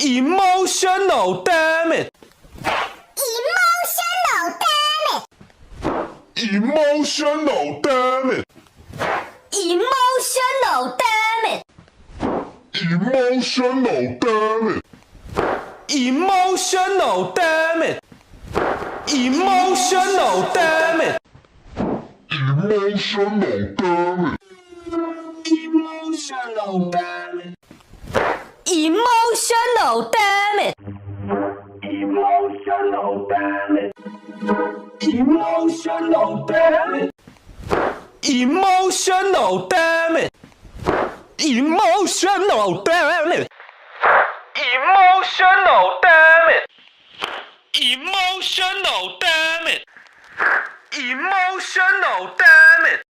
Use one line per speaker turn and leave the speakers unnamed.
Emotional damage.
Emotional damage.
Emotional damage.
Emotional damage.
Emotional damage. Emotional damage. Emotional damage. Emotional damage. Emotional damage.
Emotional damage.
Emotional damage. Emotional damage. Emotional damage. Emotional damage. Emotional damage. Emotional damage. Emotional damage.